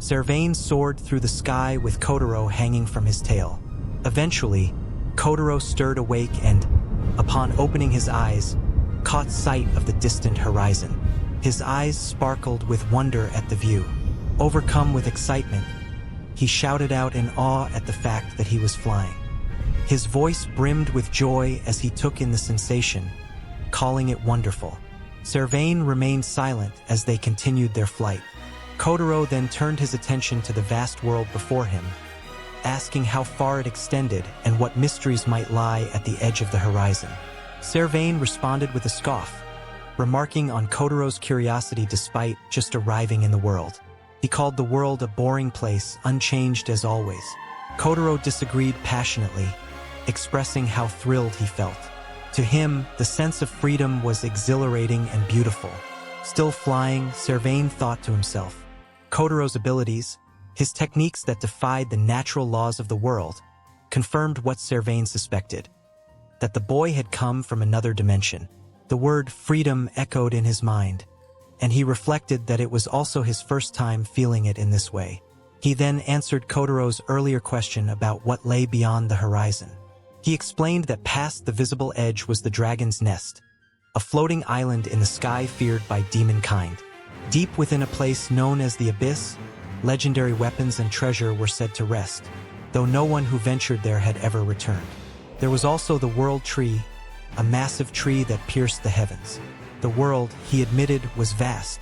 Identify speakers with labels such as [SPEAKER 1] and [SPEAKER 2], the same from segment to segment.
[SPEAKER 1] Servain soared through the sky with Kotarou hanging from his tail. Eventually, Kotarou stirred awake and, upon opening his eyes, caught sight of the distant horizon. His eyes sparkled with wonder at the view. Overcome with excitement, he shouted out in awe at the fact that he was flying. His voice brimmed with joy as he took in the sensation, calling it wonderful. Servain remained silent as they continued their flight. Kotarou then turned his attention to the vast world before him, asking how far it extended and what mysteries might lie at the edge of the horizon. Servain responded with a scoff, remarking on Kotarou's curiosity despite just arriving in the world. He called the world a boring place, unchanged as always. Kotarou disagreed passionately, expressing how thrilled he felt. To him, the sense of freedom was exhilarating and beautiful. Still flying, Servain thought to himself. Kotarou's abilities, his techniques that defied the natural laws of the world, confirmed what Servain suspected, that the boy had come from another dimension. The word freedom echoed in his mind, and he reflected that it was also his first time feeling it in this way. He then answered Kotarou's earlier question about what lay beyond the horizon. He explained that past the visible edge was the Dragon's Nest, a floating island in the sky feared by demon kind. Deep within a place known as the Abyss, legendary weapons and treasure were said to rest, though no one who ventured there had ever returned. There was also the World Tree, a massive tree that pierced the heavens. The world, he admitted, was vast.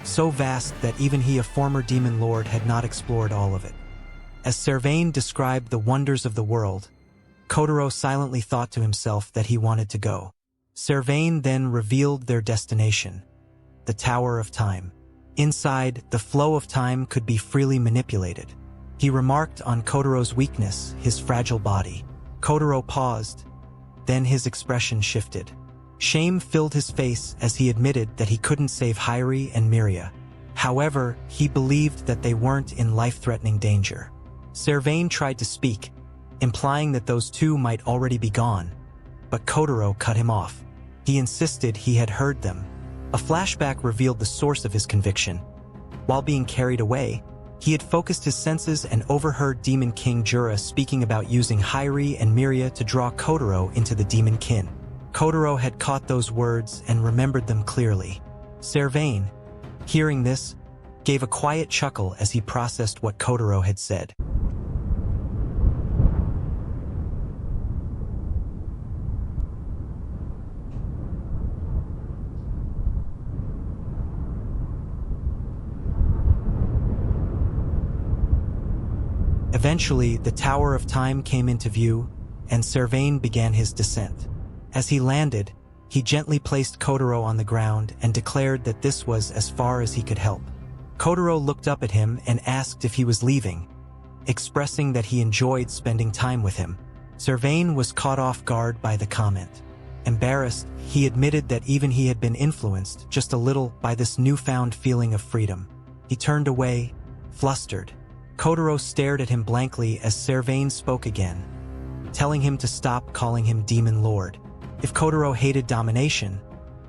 [SPEAKER 1] So vast that even he, a former demon lord, had not explored all of it. As Servain described the wonders of the world, Kotarou silently thought to himself that he wanted to go. Servain then revealed their destination, the Tower of Time. Inside, the flow of time could be freely manipulated. He remarked on Kotarou's weakness, his fragile body. Kotarou paused, then his expression shifted. Shame filled his face as he admitted that he couldn't save Hyrie and Miria. However, he believed that they weren't in life-threatening danger. Servain tried to speak, implying that those two might already be gone, but Kotarou cut him off. He insisted he had heard them. A flashback revealed the source of his conviction. While being carried away, he had focused his senses and overheard Demon King Jura speaking about using Hyrie and Miria to draw Kotarou into the demon kin. Kotarou had caught those words and remembered them clearly. Servain, hearing this, gave a quiet chuckle as he processed what Kotarou had said. Eventually, the Tower of Time came into view, and Servain began his descent. As he landed, he gently placed Kotarou on the ground and declared that this was as far as he could help. Kotarou looked up at him and asked if he was leaving, expressing that he enjoyed spending time with him. Servain was caught off guard by the comment. Embarrassed, he admitted that even he had been influenced, just a little, by this newfound feeling of freedom. He turned away, flustered. Kotarou stared at him blankly as Servain spoke again, telling him to stop calling him Demon Lord. If Kotarou hated domination,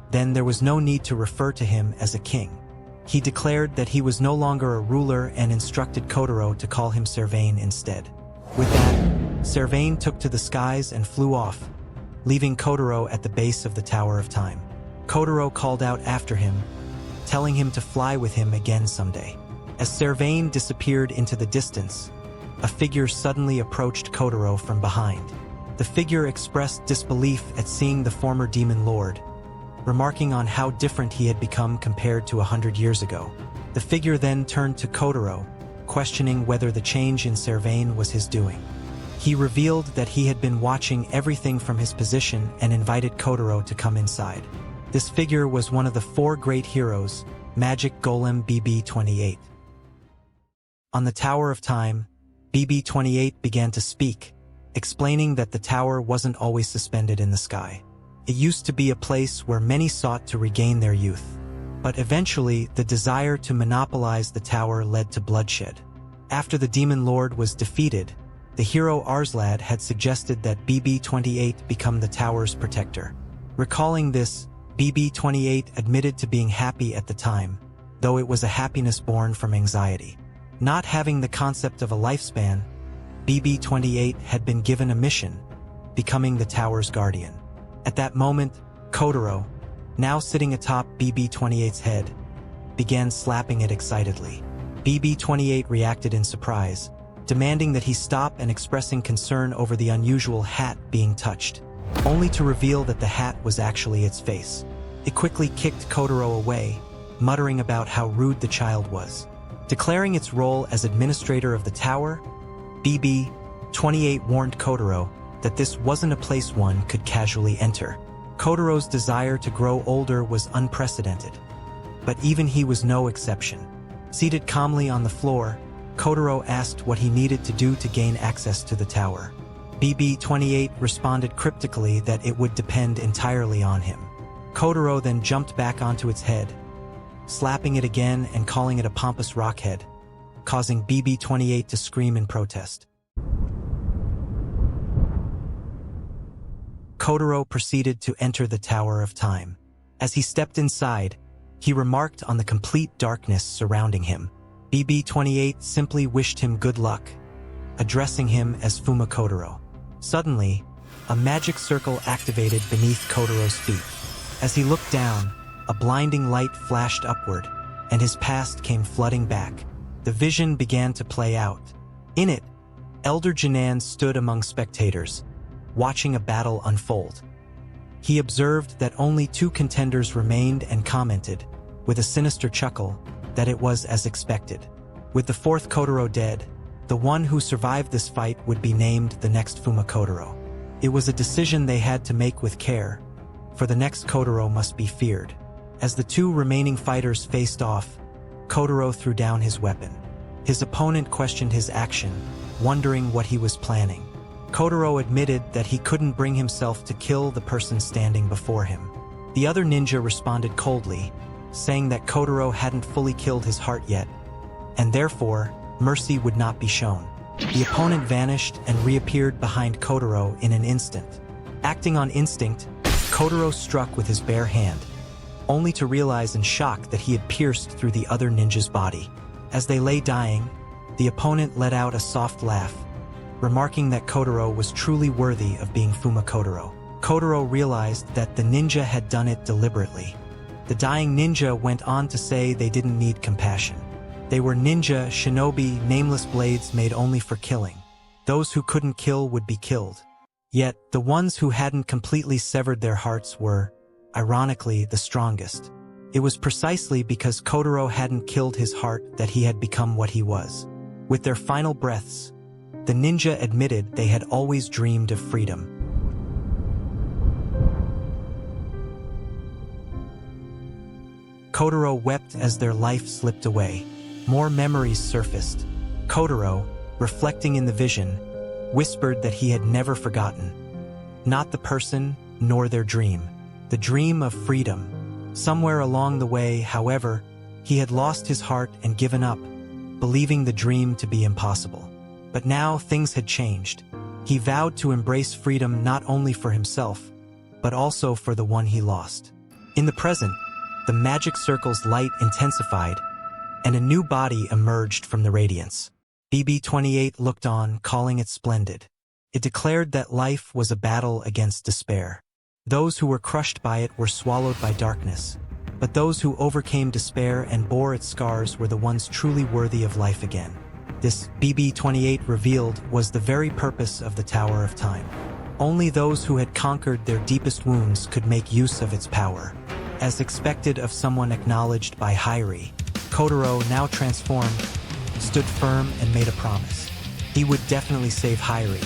[SPEAKER 1] then there was no need to refer to him as a king. He declared that he was no longer a ruler and instructed Kotarou to call him Servain instead. With that, Servain took to the skies and flew off, leaving Kotarou at the base of the Tower of Time. Kotarou called out after him, telling him to fly with him again someday. As Servain disappeared into the distance, a figure suddenly approached Kotarou from behind. The figure expressed disbelief at seeing the former demon lord, remarking on how different he had become compared to 100 years ago. The figure then turned to Kotarou, questioning whether the change in Servain was his doing. He revealed that he had been watching everything from his position and invited Kotarou to come inside. This figure was one of the 4 great heroes, Magic Golem BB-28. On the Tower of Time, BB-28 began to speak, explaining that the tower wasn't always suspended in the sky. It used to be a place where many sought to regain their youth. But eventually, the desire to monopolize the tower led to bloodshed. After the Demon Lord was defeated, the hero Arzlad had suggested that BB-28 become the tower's protector. Recalling this, BB-28 admitted to being happy at the time, though it was a happiness born from anxiety. Not having the concept of a lifespan, BB-28 had been given a mission, becoming the tower's guardian. At that moment, Kotarou, now sitting atop BB-28's head, began slapping it excitedly. BB-28 reacted in surprise, demanding that he stop and expressing concern over the unusual hat being touched, only to reveal that the hat was actually its face. It quickly kicked Kotarou away, muttering about how rude the child was. Declaring its role as administrator of the tower, BB-28 warned Kotarou that this wasn't a place one could casually enter. Kotarou's desire to grow older was unprecedented, but even he was no exception. Seated calmly on the floor, Kotarou asked what he needed to do to gain access to the tower. BB-28 responded cryptically that it would depend entirely on him. Kotarou then jumped back onto its head, slapping it again and calling it a pompous rockhead, causing BB-28 to scream in protest. Kotarou proceeded to enter the Tower of Time. As he stepped inside, he remarked on the complete darkness surrounding him. BB-28 simply wished him good luck, addressing him as Fuuma Kotarou. Suddenly, a magic circle activated beneath Kotarou's feet. As he looked down, a blinding light flashed upward, and his past came flooding back. The vision began to play out. In it, Elder Jinan stood among spectators, watching a battle unfold. He observed that only 2 contenders remained and commented, with a sinister chuckle, that it was as expected. With the 4th Kotarou dead, the one who survived this fight would be named the next Fuuma Kotarou. It was a decision they had to make with care, for the next Kotarou must be feared. As the 2 remaining fighters faced off, Kotarou threw down his weapon. His opponent questioned his action, wondering what he was planning. Kotarou admitted that he couldn't bring himself to kill the person standing before him. The other ninja responded coldly, saying that Kotarou hadn't fully killed his heart yet, and therefore, mercy would not be shown. The opponent vanished and reappeared behind Kotarou in an instant. Acting on instinct, Kotarou struck with his bare hand, only to realize in shock that he had pierced through the other ninja's body. As they lay dying, the opponent let out a soft laugh, remarking that Kotarou was truly worthy of being Fuuma Kotarou. Kotarou realized that the ninja had done it deliberately. The dying ninja went on to say they didn't need compassion. They were ninja, shinobi, nameless blades made only for killing. Those who couldn't kill would be killed. Yet, the ones who hadn't completely severed their hearts were, ironically, the strongest. It was precisely because Kotarou hadn't killed his heart that he had become what he was. With their final breaths, the ninja admitted they had always dreamed of freedom. Kotarou wept as their life slipped away. More memories surfaced. Kotarou, reflecting in the vision, whispered that he had never forgotten. Not the person, nor their dream. The dream of freedom. Somewhere along the way, however, he had lost his heart and given up, believing the dream to be impossible. But now things had changed. He vowed to embrace freedom not only for himself, but also for the one he lost. In the present, the magic circle's light intensified, and a new body emerged from the radiance. BB-28 looked on, calling it splendid. It declared that life was a battle against despair. Those who were crushed by it were swallowed by darkness, but those who overcame despair and bore its scars were the ones truly worthy of life again. This, BB-28 revealed, was the very purpose of the Tower of Time. Only those who had conquered their deepest wounds could make use of its power. As expected of someone acknowledged by Hyrie, Kotarou, now transformed, stood firm and made a promise. He would definitely save Hyrie.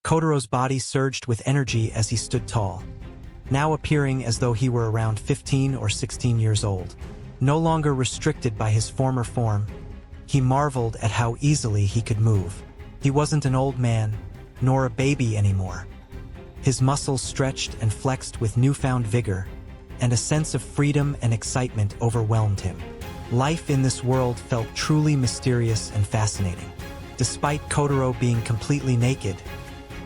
[SPEAKER 1] Kotarou's body surged with energy as he stood tall, now appearing as though he were around 15 or 16 years old. No longer restricted by his former form, he marveled at how easily he could move. He wasn't an old man, nor a baby anymore. His muscles stretched and flexed with newfound vigor, and a sense of freedom and excitement overwhelmed him. Life in this world felt truly mysterious and fascinating. Despite Kotarou being completely naked,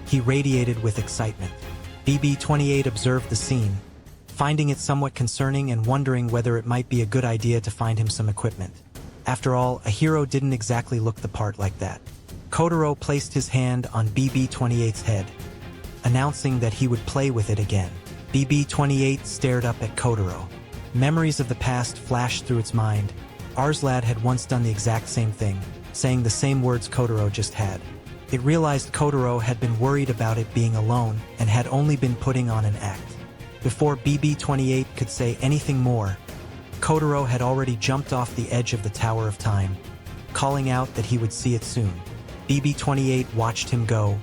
[SPEAKER 1] he radiated with excitement. BB-28 observed the scene, finding it somewhat concerning and wondering whether it might be a good idea to find him some equipment. After all, a hero didn't exactly look the part like that. Kotarou placed his hand on BB-28's head, announcing that he would play with it again. BB-28 stared up at Kotarou. Memories of the past flashed through its mind. Arslan had once done the exact same thing, saying the same words Kotarou just had. It realized Kotarou had been worried about it being alone and had only been putting on an act. Before BB-28 could say anything more, Kotarou had already jumped off the edge of the Tower of Time, calling out that he would see it soon. BB-28 watched him go,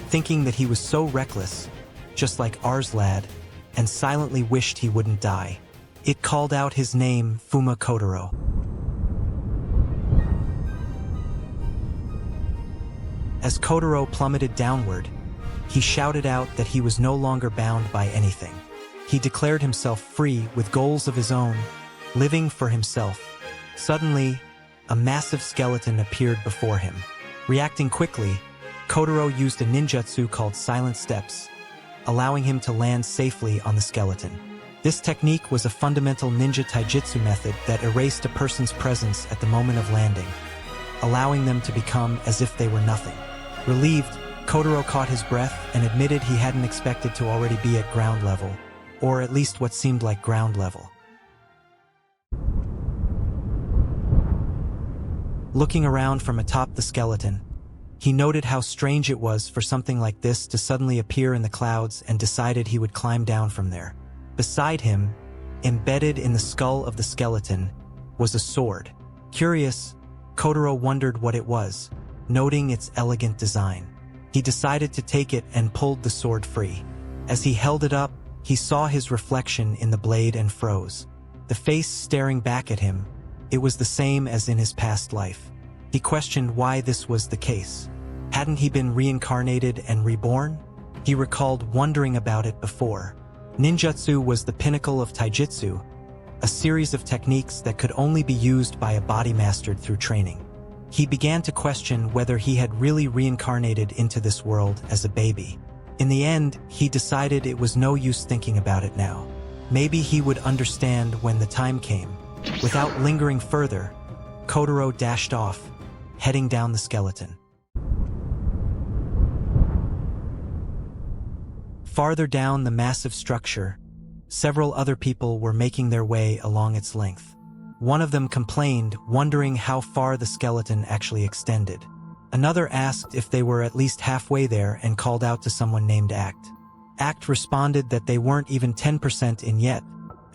[SPEAKER 1] thinking that he was so reckless, just like Arslan, and silently wished he wouldn't die. It called out his name, Fuuma Kotarou. As Kotarou plummeted downward, he shouted out that he was no longer bound by anything. He declared himself free with goals of his own, living for himself. Suddenly, a massive skeleton appeared before him. Reacting quickly, Kotarou used a ninjutsu called Silent Steps, allowing him to land safely on the skeleton. This technique was a fundamental ninja taijutsu method that erased a person's presence at the moment of landing, allowing them to become as if they were nothing. Relieved, Kotarou caught his breath and admitted he hadn't expected to already be at ground level, or at least what seemed like ground level. Looking around from atop the skeleton, he noted how strange it was for something like this to suddenly appear in the clouds and decided he would climb down from there. Beside him, embedded in the skull of the skeleton, was a sword. Curious, Kotarou wondered what it was, noting its elegant design. He decided to take it and pulled the sword free. As he held it up, he saw his reflection in the blade and froze. The face staring back at him, it was the same as in his past life. He questioned why this was the case. Hadn't he been reincarnated and reborn? He recalled wondering about it before. Ninjutsu was the pinnacle of taijutsu, a series of techniques that could only be used by a body mastered through training. He began to question whether he had really reincarnated into this world as a baby. In the end, he decided it was no use thinking about it now. Maybe he would understand when the time came. Without lingering further, Kotarou dashed off, heading down the skeleton. Farther down the massive structure, several other people were making their way along its length. One of them complained, wondering how far the skeleton actually extended. Another asked if they were at least halfway there and called out to someone named Act. Act responded that they weren't even 10% in yet,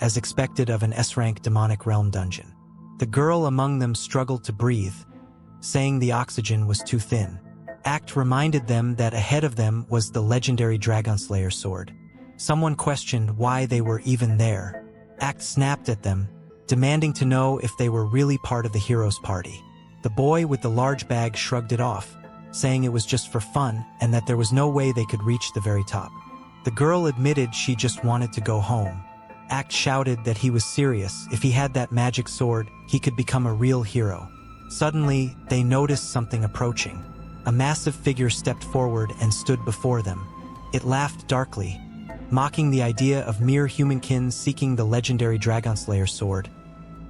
[SPEAKER 1] as expected of an S-rank demonic realm dungeon. The girl among them struggled to breathe, saying the oxygen was too thin. Act reminded them that ahead of them was the legendary Dragon Slayer sword. Someone questioned why they were even there. Act snapped at them, demanding to know if they were really part of the hero's party. The boy with the large bag shrugged it off, saying it was just for fun and that there was no way they could reach the very top. The girl admitted she just wanted to go home. Act shouted that he was serious. If he had that magic sword, he could become a real hero. Suddenly, they noticed something approaching. A massive figure stepped forward and stood before them. It laughed darkly, mocking the idea of mere humankind seeking the legendary Dragon Slayer sword,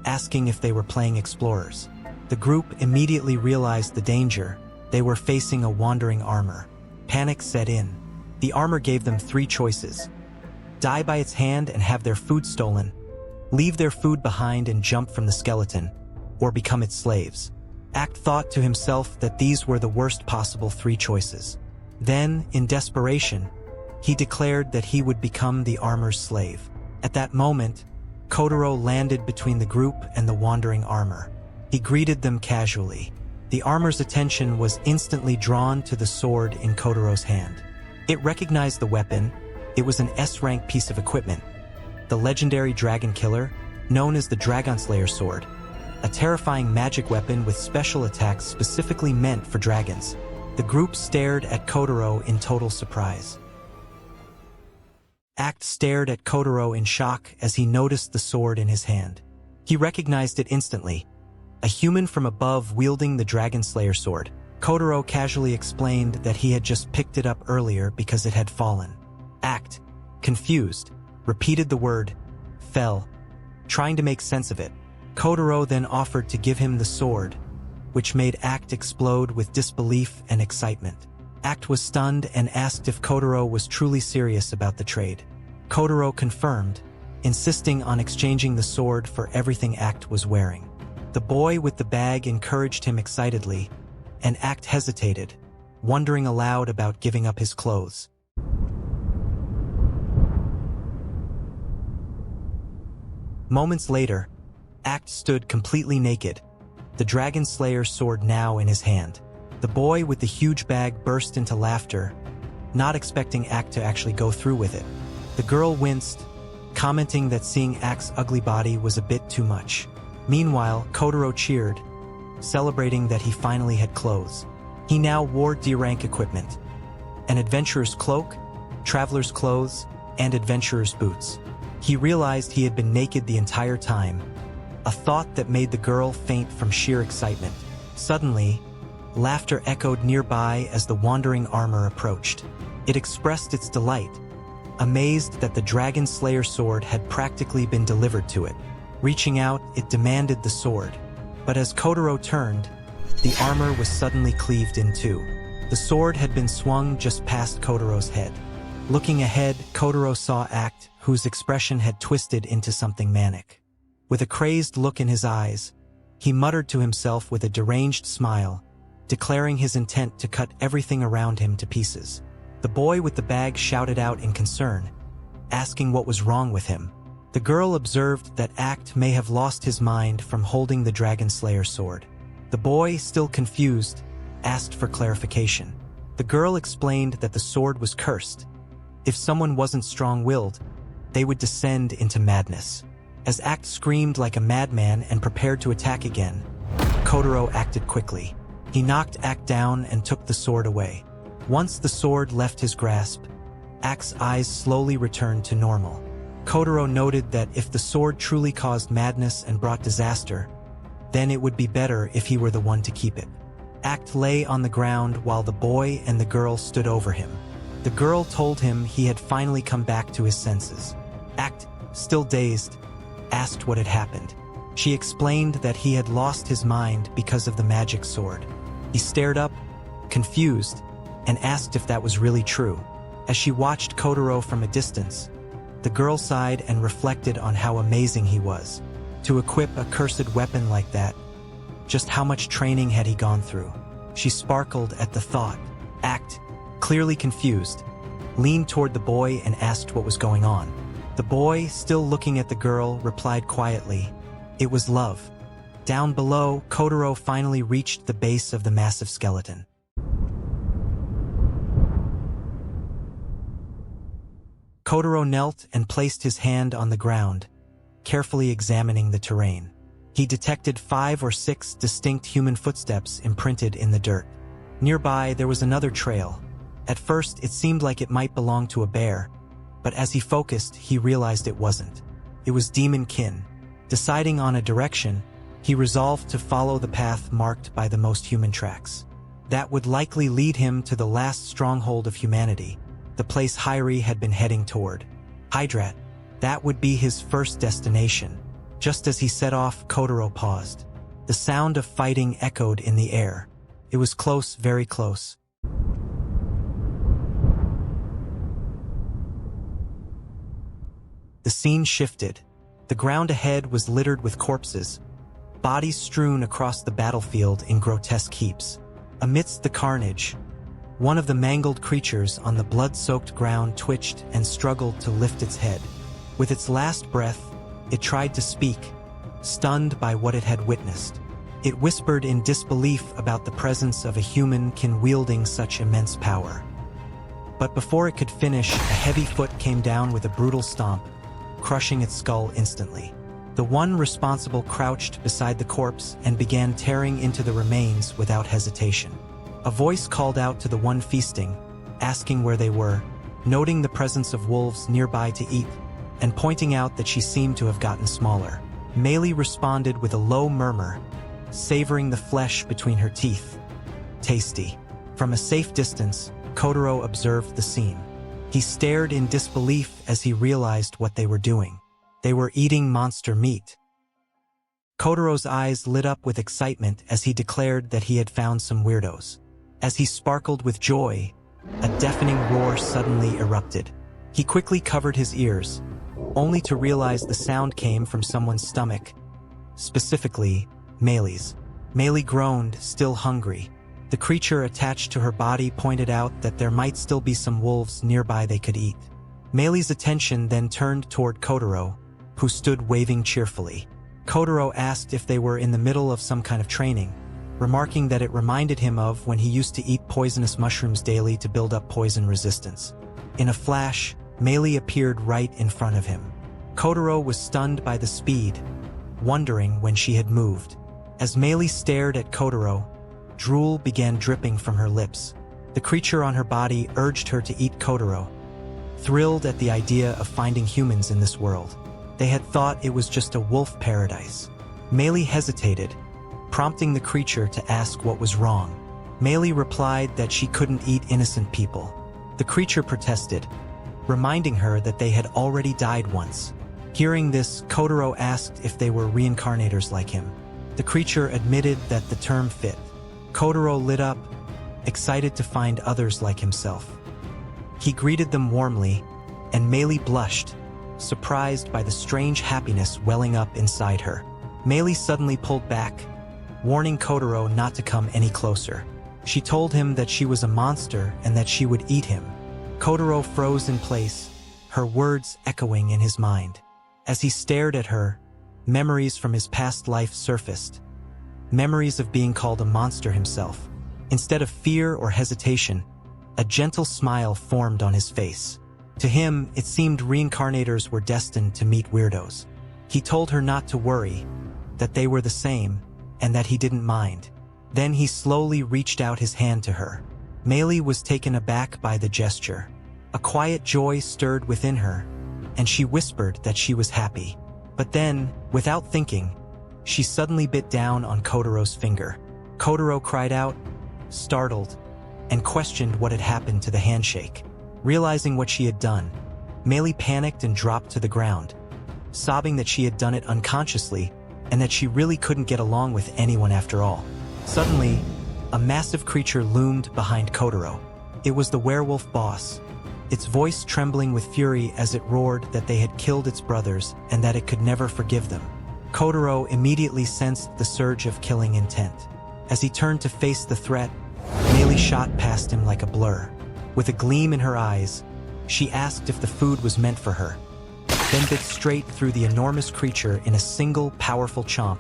[SPEAKER 1] asking if they were playing explorers. The group immediately realized the danger. They were facing a wandering armor. Panic set in. The armor gave them 3 choices: die by its hand and have their food stolen, leave their food behind and jump from the skeleton, or become its slaves. Act thought to himself that these were the worst possible 3 choices. Then, in desperation, he declared that he would become the armor's slave. At that moment, Kotarou landed between the group and the wandering armor. He greeted them casually. The armor's attention was instantly drawn to the sword in Kotarou's hand. It recognized the weapon. It was an S-rank piece of equipment, the legendary dragon killer, known as the Dragon Slayer sword, a terrifying magic weapon with special attacks specifically meant for dragons. The group stared at Kotarou in total surprise. Act stared at Kotarou in shock as he noticed the sword in his hand. He recognized it instantly. A human from above wielding the Dragon Slayer sword. Kotarou casually explained that he had just picked it up earlier because it had fallen. Act, confused, repeated the word, fell, trying to make sense of it. Kotarou then offered to give him the sword, which made Act explode with disbelief and excitement. Act was stunned and asked if Kotarou was truly serious about the trade. Kotarou confirmed, insisting on exchanging the sword for everything Act was wearing. The boy with the bag encouraged him excitedly, and Act hesitated, wondering aloud about giving up his clothes. Moments later, Act stood completely naked, the Dragon Slayer's sword now in his hand. The boy with the huge bag burst into laughter, not expecting Act to actually go through with it. The girl winced, commenting that seeing Act's ugly body was a bit too much. Meanwhile, Kotarou cheered, celebrating that he finally had clothes. He now wore D-rank equipment: an adventurer's cloak, traveler's clothes, and adventurer's boots. He realized he had been naked the entire time, a thought that made the girl faint from sheer excitement. Suddenly, laughter echoed nearby as the wandering armor approached. It expressed its delight, amazed that the Dragon Slayer sword had practically been delivered to it. Reaching out, it demanded the sword. But as Kotarou turned, the armor was suddenly cleaved in two. The sword had been swung just past Kotarou's head. Looking ahead, Kotarou saw Act, whose expression had twisted into something manic. With a crazed look in his eyes, he muttered to himself with a deranged smile, declaring his intent to cut everything around him to pieces. The boy with the bag shouted out in concern, asking what was wrong with him. The girl observed that Act may have lost his mind from holding the Dragon Slayer sword. The boy, still confused, asked for clarification. The girl explained that the sword was cursed. If someone wasn't strong-willed, they would descend into madness. As Act screamed like a madman and prepared to attack again, Kotarou acted quickly. He knocked Act down and took the sword away. Once the sword left his grasp, Act's eyes slowly returned to normal. Kotarou noted that if the sword truly caused madness and brought disaster, then it would be better if he were the one to keep it. Act lay on the ground while the boy and the girl stood over him. The girl told him he had finally come back to his senses. Act, still dazed, asked what had happened. She explained that he had lost his mind because of the magic sword. He stared up, confused, and asked if that was really true. As she watched Kotarou from a distance, the girl sighed and reflected on how amazing he was. To equip a cursed weapon like that, just how much training had he gone through? She sparkled at the thought. Act, clearly confused, leaned toward the boy and asked what was going on. The boy, still looking at the girl, replied quietly, "It was love." Down below, Kotarou finally reached the base of the massive skeleton. Kotarou knelt and placed his hand on the ground, carefully examining the terrain. He detected 5 or 6 distinct human footsteps imprinted in the dirt. Nearby, there was another trail. At first, it seemed like it might belong to a bear, but as he focused, he realized it wasn't. It was demon kin. Deciding on a direction, he resolved to follow the path marked by the most human tracks. That would likely lead him to the last stronghold of humanity, the place Hyrie had been heading toward. Hydrat. That would be his first destination. Just as he set off, Kotarou paused. The sound of fighting echoed in the air. It was close, very close. The scene shifted. The ground ahead was littered with corpses, bodies strewn across the battlefield in grotesque heaps. Amidst the carnage, one of the mangled creatures on the blood-soaked ground twitched and struggled to lift its head. With its last breath, it tried to speak, stunned by what it had witnessed. It whispered in disbelief about the presence of a human-kin wielding such immense power. But before it could finish, a heavy foot came down with a brutal stomp, crushing its skull instantly. The one responsible crouched beside the corpse and began tearing into the remains without hesitation. A voice called out to the one feasting, asking where they were, noting the presence of wolves nearby to eat, and pointing out that she seemed to have gotten smaller. Meili responded with a low murmur, savoring the flesh between her teeth. Tasty. From a safe distance, Kotarou observed the scene. He stared in disbelief as he realized what they were doing. They were eating monster meat. Kotarou's eyes lit up with excitement as he declared that he had found some weirdos. As he sparkled with joy, a deafening roar suddenly erupted. He quickly covered his ears, only to realize the sound came from someone's stomach, specifically Meili's. Meili groaned, still hungry. The creature attached to her body pointed out that there might still be some wolves nearby they could eat. Meili's attention then turned toward Kotarou, who stood waving cheerfully. Kotarou asked if they were in the middle of some kind of training, remarking that it reminded him of when he used to eat poisonous mushrooms daily to build up poison resistance. In a flash, Meili appeared right in front of him. Kotarou was stunned by the speed, wondering when she had moved. As Meili stared at Kotarou, drool began dripping from her lips. The creature on her body urged her to eat Kotarou, thrilled at the idea of finding humans in this world. They had thought it was just a wolf paradise. Meili hesitated, prompting the creature to ask what was wrong. Meili replied that she couldn't eat innocent people. The creature protested, reminding her that they had already died once. Hearing this, Kotarou asked if they were reincarnators like him. The creature admitted that the term fit. Kotarou lit up, excited to find others like himself. He greeted them warmly, and Meili blushed, surprised by the strange happiness welling up inside her. Meili suddenly pulled back, warning Kotarou not to come any closer. She told him that she was a monster and that she would eat him. Kotarou froze in place, her words echoing in his mind. As he stared at her, memories from his past life surfaced. Memories of being called a monster himself. Instead of fear or hesitation, a gentle smile formed on his face. To him, it seemed reincarnators were destined to meet weirdos. He told her not to worry, that they were the same, and that he didn't mind. Then he slowly reached out his hand to her. Meili was taken aback by the gesture. A quiet joy stirred within her, and she whispered that she was happy. But then, without thinking, she suddenly bit down on Kotarou's finger. Kotarou cried out, startled, and questioned what had happened to the handshake. Realizing what she had done, Meili panicked and dropped to the ground, sobbing that she had done it unconsciously and that she really couldn't get along with anyone after all. Suddenly, a massive creature loomed behind Kotarou. It was the werewolf boss, its voice trembling with fury as it roared that they had killed its brothers and that it could never forgive them. Kotarou immediately sensed the surge of killing intent. As he turned to face the threat, Meili shot past him like a blur. With a gleam in her eyes, she asked if the food was meant for her, then bit straight through the enormous creature in a single powerful chomp,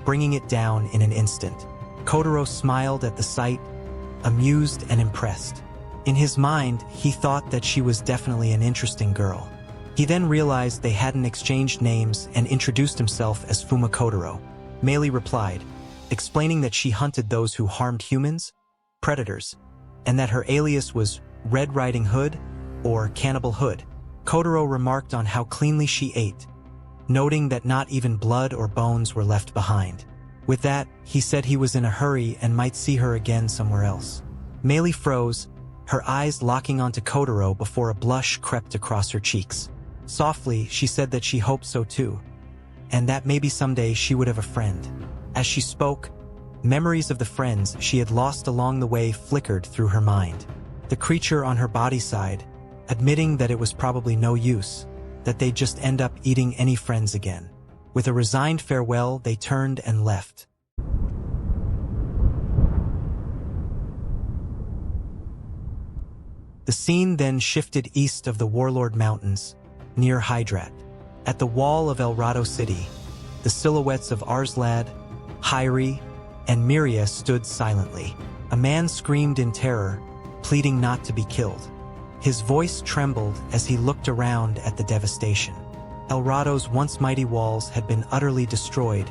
[SPEAKER 1] bringing it down in an instant. Kotarou smiled at the sight, amused and impressed. In his mind, he thought that she was definitely an interesting girl. He then realized they hadn't exchanged names and introduced himself as Fuuma Kotarou. Meili replied, explaining that she hunted those who harmed humans, predators, and that her alias was Red Riding Hood or Cannibal Hood. Kotarou remarked on how cleanly she ate, noting that not even blood or bones were left behind. With that, he said he was in a hurry and might see her again somewhere else. Meili froze, her eyes locking onto Kotarou before a blush crept across her cheeks. Softly, she said that she hoped so too, and that maybe someday she would have a friend. As she spoke, memories of the friends she had lost along the way flickered through her mind. The creature on her body sighed, admitting that it was probably no use, that they'd just end up eating any friends again. With a resigned farewell, they turned and left. The scene then shifted east of the Warlord Mountains, near Hydrat. At the wall of El Rado City, the silhouettes of Arslad, Hyri, and Miria stood silently. A man screamed in terror, pleading not to be killed. His voice trembled as he looked around at the devastation. El Rado's once mighty walls had been utterly destroyed,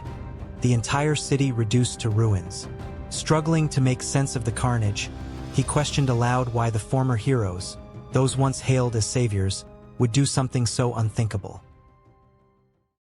[SPEAKER 1] the entire city reduced to ruins. Struggling to make sense of the carnage, he questioned aloud why the former heroes, those once hailed as saviors, would do something so unthinkable.